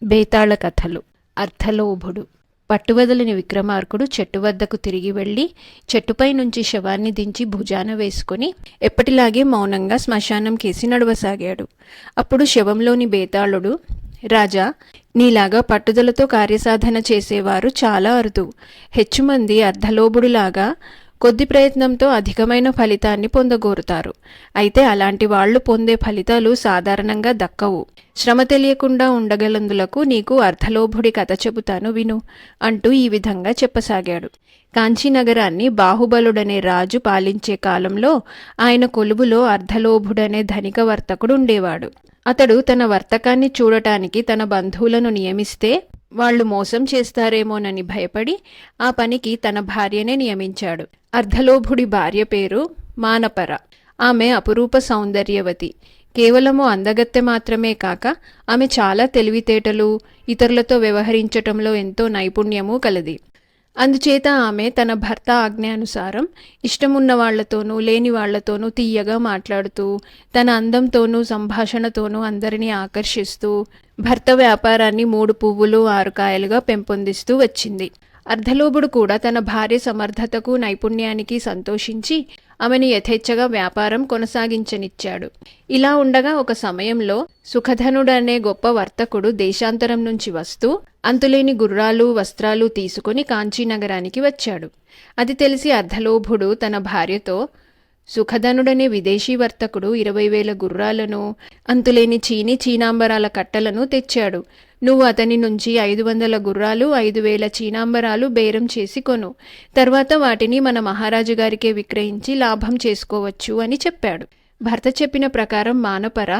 బేతాళ కథలు. అర్థలోభుడు. పట్టువదలని విక్రమార్కుడు చెట్టు వద్దకు తిరిగి వెళ్ళి చెట్టుపై నుంచి శవాన్ని దించి భుజాన వేసుకుని ఎప్పటిలాగే మౌనంగా శ్మశానం కేసి నడవసాగాడు. అప్పుడు శవంలోని బేతాళుడు, రాజా, నీలాగా పట్టుదలతో కార్యసాధన చేసేవారు చాలా అరుదు. హెచ్చుమంది అర్ధలోభుడులాగా కొద్ది ప్రయత్నంతో అధికమైన ఫలితాన్ని పొందగోరుతారు. అయితే అలాంటి వాళ్లు పొందే ఫలితాలు సాధారణంగా దక్కవు. శ్రమ తెలియకుండా ఉండగలందులకు నీకు అర్ధలోభుడి కథ చెబుతాను విను అంటూ ఈ విధంగా చెప్పసాగాడు. కాంచీనగరాన్ని బాహుబలుడనే రాజు పాలించే కాలంలో ఆయన కొలువులో అర్ధలోభుడనే ధనిక వర్తకుడు ఉండేవాడు. అతడు తన వర్తకాన్ని చూడటానికి తన బంధువులను నియమిస్తే వాళ్లు మోసం చేస్తారేమోనని భయపడి ఆ పనికి తన భార్యనే నియమించాడు. అర్ధలోభుడి భార్య పేరు మానపర. ఆమె అపురూప సౌందర్యవతి. కేవలము అందగత్తె మాత్రమే కాక ఆమె చాలా తెలివితేటలు, ఇతరులతో వ్యవహరించటంలో ఎంతో నైపుణ్యము కలది. అందుచేత ఆమె తన భర్త ఆజ్ఞానుసారం ఇష్టమున్న వాళ్లతోనూ లేని వాళ్లతోనూ తీయగా మాట్లాడుతూ తన అందంతోనూ సంభాషణతోనూ అందరినీ ఆకర్షిస్తూ భర్త వ్యాపారాన్ని 3 పువ్వులు 6 కాయలుగా పెంపొందిస్తూ వచ్చింది. అర్ధలోభుడు కూడా తన భార్య సమర్థతకు నైపుణ్యానికి సంతోషించి ఆమెను యథేచ్ఛగా వ్యాపారం కొనసాగించనిచ్చాడు. ఇలా ఉండగా ఒక సమయంలో సుఖధనుడనే గొప్ప వర్తకుడు దేశాంతరం నుంచి వస్తూ అంతులేని గుర్రాలు వస్త్రాలు తీసుకుని కాంచీనగరానికి వచ్చాడు. అది తెలిసి అర్ధలోభుడు తన భార్యతో, సుఖధనుడనే విదేశీ వర్తకుడు 20,000 గుర్రాలను, అంతులేని చీనాంబరాల కట్టలను తెచ్చాడు. నువ్వు అతని నుంచి 500 గుర్రాలు 5,000 చీనాంబరాలు బేరం చేసి కొను. తర్వాత వాటిని మన మహారాజు గారికే విక్రయించి లాభం చేసుకోవచ్చు అని చెప్పాడు. భర్త చెప్పిన ప్రకారం మానపర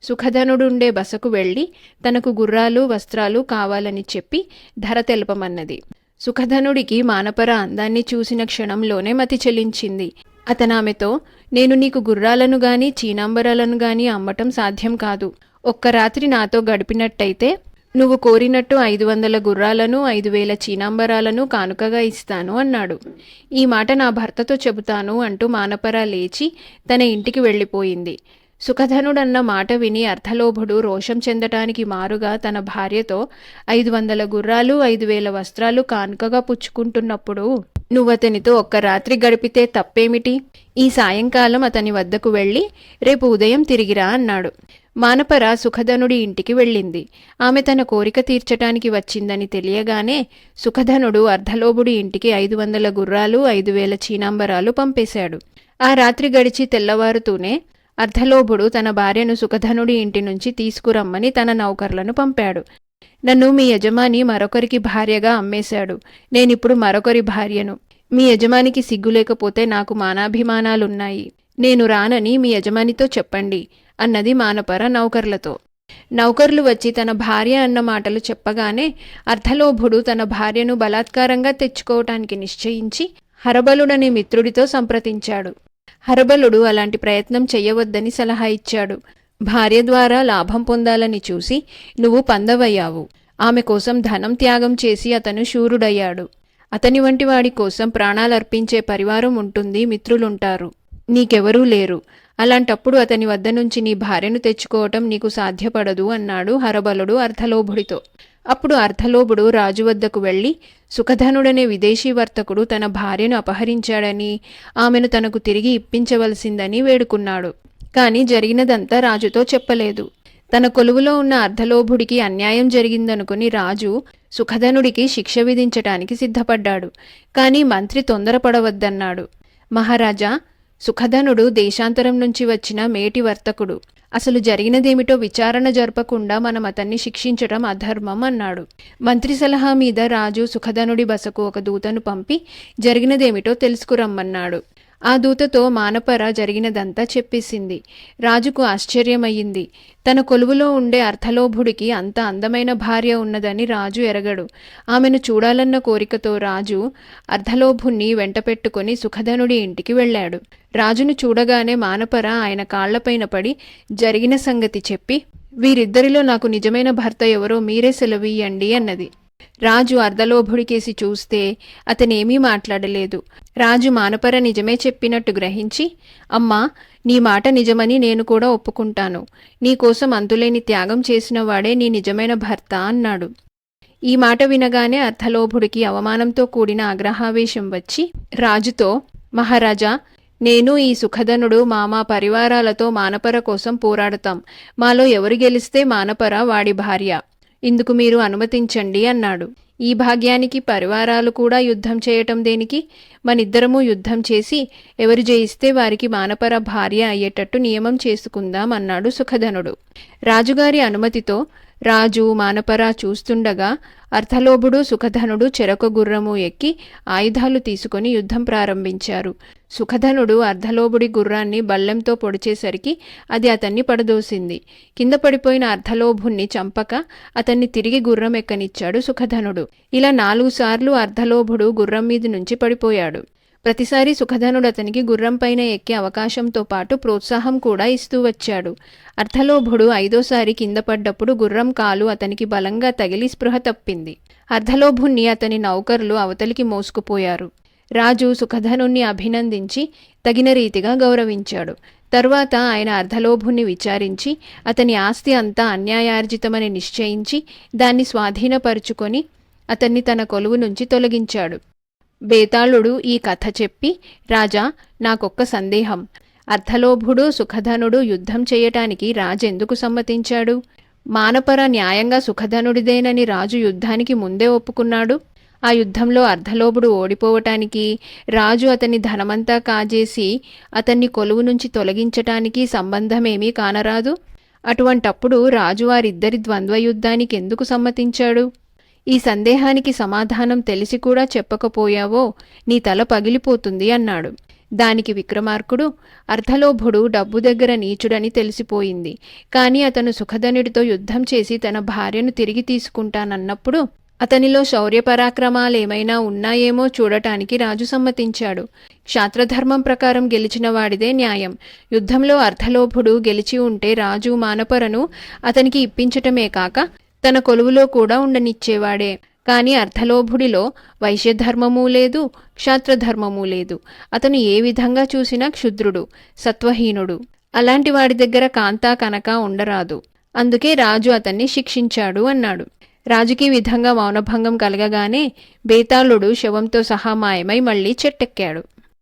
సుఖధనుడుండే బసకు వెళ్ళి తనకు గుర్రాలు వస్త్రాలు కావాలని చెప్పి ధర తెలపమన్నది. సుఖధనుడికి మానపర అందాన్ని చూసిన క్షణంలోనే మతి చెలించింది. అతనామెతో, నేను నీకు గుర్రాలను గాని చీనాంబరాలను గాని అమ్మటం సాధ్యం కాదు. ఒక్క రాత్రి నాతో గడిపినట్టయితే నువ్వు కోరినట్టు 500 గుర్రాలను 5,000 చీనాంబరాలను కానుకగా ఇస్తాను అన్నాడు. ఈ మాట నా భర్తతో చెబుతాను అంటూ మానపర లేచి తన ఇంటికి వెళ్ళిపోయింది. సుఖధనుడన్న మాట విని అర్ధలోభుడు రోషం చెందటానికి మారుగా తన భార్యతో, 500 గుర్రాలు 5,000 వస్త్రాలు కానుకగా పుచ్చుకుంటున్నప్పుడు నువ్వతనితో ఒక్క రాత్రి గడిపితే తప్పేమిటి? ఈ సాయంకాలం అతని వద్దకు వెళ్ళి రేపు ఉదయం తిరిగిరా అన్నాడు. మానపర సుఖధనుడి ఇంటికి వెళ్ళింది. ఆమె తన కోరిక తీర్చటానికి వచ్చిందని తెలియగానే సుఖధనుడు అర్ధలోభుడి ఇంటికి 500 గుర్రాలు 5,000 చీనాంబరాలు పంపేశాడు. ఆ రాత్రి గడిచి తెల్లవారుతూనే అర్ధలోభుడు తన భార్యను సుఖధనుడి ఇంటి నుంచి తీసుకురమ్మని తన నౌకర్లను పంపాడు. నన్ను మీ యజమాని మరొకరికి భార్యగా అమ్మేశాడు. నేనిప్పుడు మరొకరి భార్యను. మీ యజమానికి సిగ్గు లేకపోతే నాకు మానాభిమానాలున్నాయి. నేను రానని మీ యజమానితో చెప్పండి అన్నది మానపర నౌకర్లతో. నౌకర్లు వచ్చి తన భార్య అన్న మాటలు చెప్పగానే అర్ధలోభుడు తన భార్యను బలాత్కారంగా తెచ్చుకోవటానికి నిశ్చయించి హరబలుడనే మిత్రుడితో సంప్రదించాడు. హరబలుడు అలాంటి ప్రయత్నం చెయ్యవద్దని సలహా ఇచ్చాడు. భార్య ద్వారా లాభం పొందాలని చూసి నువ్వు పందవయ్యావు. ఆమె కోసం ధనం త్యాగం చేసి అతను శూరుడయ్యాడు. అతని వంటి వాడి కోసం ప్రాణాలర్పించే పరివారం ఉంటుంది, మిత్రులుంటారు. నీకెవరూ లేరు. అలాంటప్పుడు అతని వద్ద నుంచి నీ భార్యను తెచ్చుకోవటం నీకు సాధ్యపడదు అన్నాడు హరబలుడు అర్ధలోభుడితో. అప్పుడు అర్ధలోభుడు రాజు వద్దకు వెళ్ళి సుఖధనుడనే విదేశీ వర్తకుడు తన భార్యను అపహరించాడని, ఆమెను తనకు తిరిగి ఇప్పించవలసిందని వేడుకున్నాడు. కాని జరిగినదంతా రాజుతో చెప్పలేదు. తన కొలువులో ఉన్న అర్ధలోభుడికి అన్యాయం జరిగిందనుకుని రాజు సుఖధనుడికి శిక్ష విధించటానికి సిద్ధపడ్డాడు. కాని మంత్రి తొందరపడవద్దన్నాడు. మహారాజా, సుఖధనుడు దేశాంతరం నుంచి వచ్చిన మేటి వర్తకుడు. అసలు జరిగినదేమిటో విచారణ జరపకుండా మనం అతన్ని శిక్షించటం అధర్మం అన్నాడు. మంత్రి సలహా మీద రాజు సుఖధనుడి బసకు ఒక దూతను పంపి జరిగినదేమిటో తెలుసుకురమ్మన్నాడు. ఆ దూతతో మానపర జరిగినదంతా చెప్పేసింది. రాజుకు ఆశ్చర్యమయ్యింది. తన కొలువులో ఉండే అర్ధలోభుడికి అంత అందమైన భార్య ఉన్నదని రాజు ఎరగడు. ఆమెను చూడాలన్న కోరికతో రాజు అర్ధలోభుణ్ణి వెంటపెట్టుకుని సుఖధనుడి ఇంటికి వెళ్ళాడు. రాజును చూడగానే మానపర ఆయన కాళ్లపైన పడి జరిగిన సంగతి చెప్పి, వీరిద్దరిలో నాకు నిజమైన భర్త ఎవరో మీరే సెలవీయండి అన్నది. రాజు అర్ధలోభుడికేసి చూస్తే అతనేమీ మాట్లాడలేదు. రాజు మానపర నిజమే చెప్పినట్టు గ్రహించి, అమ్మా, నీ మాట నిజమని నేను కూడా ఒప్పుకుంటాను. నీకోసం అంతులేని త్యాగం చేసిన వాడే నీ నిజమైన భర్త అన్నాడు. ఈ మాట వినగానే అర్ధలోభుడికి అవమానంతో కూడిన ఆగ్రహావేశం వచ్చి రాజుతో, మహారాజా, నేను ఈ సుఖధనుడు మా పరివారాలతో మానపర కోసం పోరాడతాం. మాలో ఎవరు గెలిస్తే మానపర వాడి భార్య. ఇందుకు మీరు అనుమతించండి అన్నాడు. ఈ భాగ్యానికి పరివారాలు కూడా యుద్ధం చేయటం దేనికి? మనిద్దరము యుద్ధం చేసి ఎవరు జయిస్తే వారికి మానపర భార్య అయ్యేటట్టు నియమం చేసుకుందాం అన్నాడు సుఖధనుడు. రాజుగారి అనుమతితో రాజు మానపర చూస్తుండగా అర్ధలోభుడు సుఖధనుడు చెరొక గుర్రము ఎక్కి ఆయుధాలు తీసుకొని యుద్ధం ప్రారంభించారు. సుఖధనుడు అర్ధలోభుడి గుర్రాన్ని బల్లెంతో పొడిచేసరికి అది అతన్ని పడదోసింది. కింద పడిపోయిన అర్ధలోభుణ్ణి చంపక అతన్ని తిరిగి గుర్రం ఎక్కనిచ్చాడు సుఖధనుడు. ఇలా 4 సార్లు అర్ధలోభుడు గుర్రం మీద నుంచి పడిపోయాడు. ప్రతిసారి సుఖధనుడు అతనికి గుర్రంపైన ఎక్కే అవకాశంతో పాటు ప్రోత్సాహం కూడా ఇస్తూ వచ్చాడు. అర్ధలోభుడు 5వ సారి కింద పడ్డప్పుడు గుర్రం కాలు అతనికి బలంగా తగిలి స్పృహ తప్పింది. అర్ధలోభుణ్ణి అతని నౌకర్లు అవతలికి మోసుకుపోయారు. రాజు సుఖధనుణ్ణి అభినందించి తగిన రీతిగా గౌరవించాడు. తరువాత ఆయన అర్ధలోభుణ్ణి విచారించి అతని ఆస్తి అంతా అన్యాయార్జితమని నిశ్చయించి దాన్ని స్వాధీనపరుచుకొని అతన్ని తన కొలువు నుంచి తొలగించాడు. బేతాళుడు ఈ కథ చెప్పి, రాజా, నాకొక్క సందేహం. అర్ధలోభుడు సుఖధనుడు యుద్ధం చేయటానికి రాజెందుకు సమ్మతించాడు? మానపర న్యాయంగా సుఖధనుడిదేనని రాజు యుద్ధానికి ముందే ఒప్పుకున్నాడు. ఆ యుద్ధంలో అర్ధలోభుడు ఓడిపోవటానికి, రాజు అతని ధనమంతా కాజేసి అతన్ని కొలువు నుంచి తొలగించటానికి సంబంధమేమీ కానరాదు. అటువంటప్పుడు రాజు వారిద్దరి ద్వంద్వయుద్ధానికి ఎందుకు సమ్మతించాడు? ఈ సందేహానికి సమాధానం తెలిసి కూడా చెప్పకపోయావో నీ తల పగిలిపోతుంది అన్నాడు. దానికి విక్రమార్కుడు, అర్ధలోభుడు డబ్బు దగ్గర నీచుడని తెలిసిపోయింది. కానీ అతను సుఖధనుడితో యుద్ధం చేసి తన భార్యను తిరిగి తీసుకుంటానన్నప్పుడు అతనిలో శౌర్యపరాక్రమాలేమైనా ఉన్నాయేమో చూడటానికి రాజు సమ్మతించాడు. క్షాత్రధర్మం ప్రకారం గెలిచిన వాడిదే న్యాయం. యుద్ధంలో అర్ధలోభుడు గెలిచి ఉంటే రాజు మానపరను అతనికి ఇప్పించటమే కాక తన కొలువులో కూడా ఉండనిచ్చేవాడే. కాని అర్ధలోభుడిలో వైశ్యధర్మమూ లేదు, క్షాత్రధర్మమూ లేదు. అతను ఏ విధంగా చూసినా క్షుద్రుడు, సత్వహీనుడు. అలాంటి వాడి దగ్గర కాంతా కనక ఉండరాదు. అందుకే రాజు అతన్ని శిక్షించాడు అన్నాడు. రాజుకి విధంగా మౌనభంగం కలగగానే బేతాళుడు శవంతో సహా మాయమై మళ్లీ చెట్టెక్కాడు.